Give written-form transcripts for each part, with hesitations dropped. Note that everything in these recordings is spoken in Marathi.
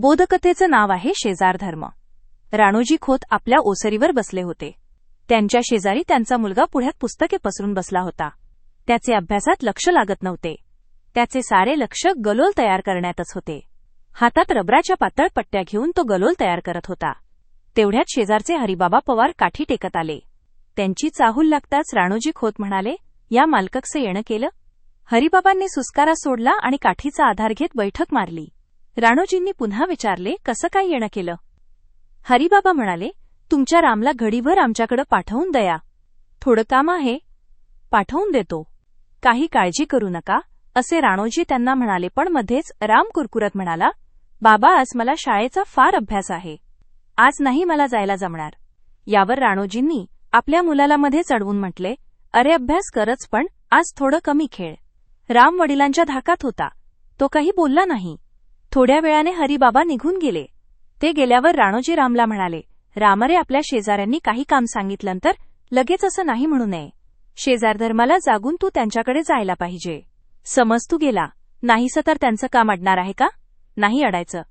बोधकथेचं नाव आहे शेजार धर्म. राणोजी खोत आपल्या ओसरीवर बसले होते. त्यांच्या शेजारी त्यांचा मुलगा पुढ्यात पुस्तके पसरून बसला होता. त्याचे अभ्यासात लक्ष लागत नव्हते. त्याचे सारे लक्ष गलोल तयार करण्यातच होते. हातात रबराच्या पातळ पट्ट्या घेऊन तो गलोल तयार करत होता. तेवढ्यात शेजारचे हरिबाबा पवार काठी टेकत आले. त्यांची चाहूल लागताच राणोजी खोत म्हणाले, या मालककसे येणं केलं? हरिबाबांनी सुस्कारा सोडला आणि काठीचा आधार घेत बैठक मारली. राणोजींनी पुन्हा विचारले, कसं काय येणं केलं? हरिबाबा म्हणाले, तुमच्या रामला घडीभर आमच्याकडे पाठवून द्या. थोडं काम आहे. पाठवून देतो. काही काळजी करू नका, असे राणोजी त्यांना म्हणाले. पण मध्येच राम कुरकुरत म्हणाला, बाबा आज मला शाळेचा फार अभ्यास आहे. आज नाही मला जायला जमणार. यावर राणोजींनी आपल्या मुलाला मध्ये चढवून म्हटले, अरे अभ्यास करच पण आज थोडं कमी खेळ. राम वडिलांच्या धाकात होता. तो काही बोलला नाही. थोड्या वेळाने हरिबाबा निघून गेले. ते गेल्यावर राणोजी रामला म्हणाले, रामरे आपल्या शेजाऱ्यांनी काही काम सांगितलं तर लगेच असं नाही म्हणू नये. शेजार धर्माला जागून तू त्यांच्याकडे जायला पाहिजे. समज तू गेला नाहीस तर त्यांचं काम अडणार आहे का? नाही अडायचं.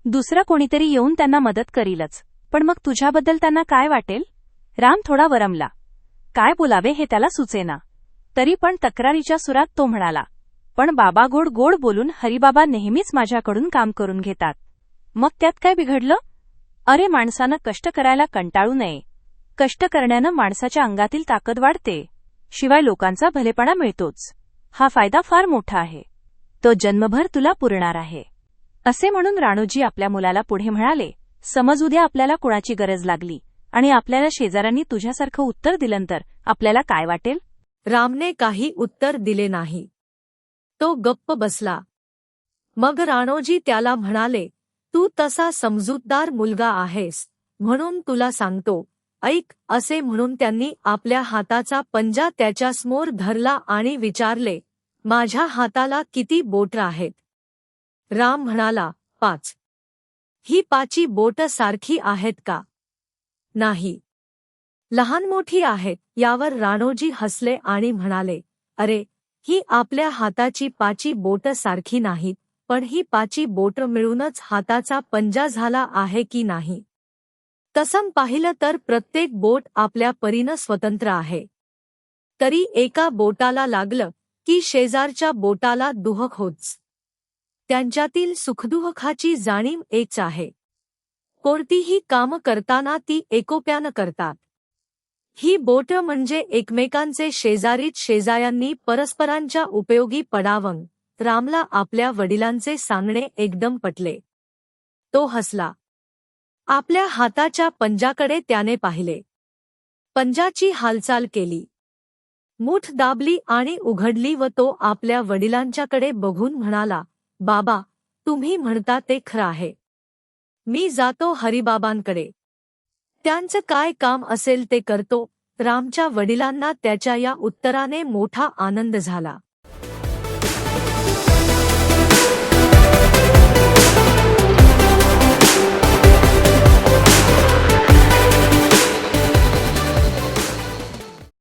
दुसरा कोणीतरी येऊन त्यांना मदत करीलच. पण मग तुझ्याबद्दल त्यांना काय वाटेल? राम थोडा वरमला. काय बोलावे हे त्याला सुचेना. तरी पण तक्रारीच्या सुरात तो म्हणाला, पण बाबा गोड गोड बोलून हरिबाबा नेहमीच माझ्याकडून काम करून घेतात. मग त्यात काय बिघडलं? अरे माणसानं कष्ट करायला कंटाळू नये. कष्ट करण्यानं माणसाच्या अंगातील ताकद वाढते. शिवाय लोकांचा भलेपणा मिळतोच. हा फायदा फार मोठा आहे. तो जन्मभर तुला पुरणार आहे. असे म्हणून राणोजी आपल्या मुलाला पुढे म्हणाले, समज उद्या आपल्याला कुणाची गरज लागली आणि आपल्याला शेजाऱ्यांनी तुझ्यासारखं उत्तर दिलं तर आपल्याला काय वाटेल? रामने काही उत्तर दिले नाही. तो गप्प बसला. मग राणोजी त्याला म्हणाले, तू तसा समजूतदार मुलगा आहेस म्हणून तुला सांगतो, ऐक. असे म्हणून त्यांनी आपल्या हाताचा पंजा त्याच्यासमोर धरला आणि विचारले, माझ्या हाताला किती बोटं आहेत? राम म्हणाला, 5. ही 5 बोटं सारखी आहेत का? नाही. लहान मोठी आहेत. यावर राणोजी हसले आणि म्हणाले, अरे ही आपल्या हाताची 5 बोटं सारखी नाहीत, पण ही 5 बोटं मिळूनच हाताचा पंजा झाला आहे की नाही? तसं पाहिलं तर प्रत्येक बोट आपल्या परीनं स्वतंत्र आहे. तरी एका बोटाला लागलं की शेजारच्या बोटाला दुःख होच. त्यांच्यातील सुखदुःखाची जाणीव एकच आहे. कोणतीही कामं करताना ती एकोप्यानं करतात. ही बोटं म्हणजे एकमेकांचे शेजारीच शेजाऱ्यांनी परस्परांच्या उपयोगी पडावं. रामला आपल्या वडिलांचे सांगणे एकदम पटले. तो हसला. आपल्या हाताच्या पंजाकडे त्याने पाहिले. पंजाची हालचाल केली. मूठ दाबली आणि उघडली व तो आपल्या वडिलांच्याकडे बघून म्हणाला, बाबा तुम्ही म्हणता ते खरं आहे. मी जातो हरिबाबांकडे. त्यांचं काय काम असेल ते करतो. रामच्या वडिलांना त्याच्या या उत्तराने मोठा आनंद झाला.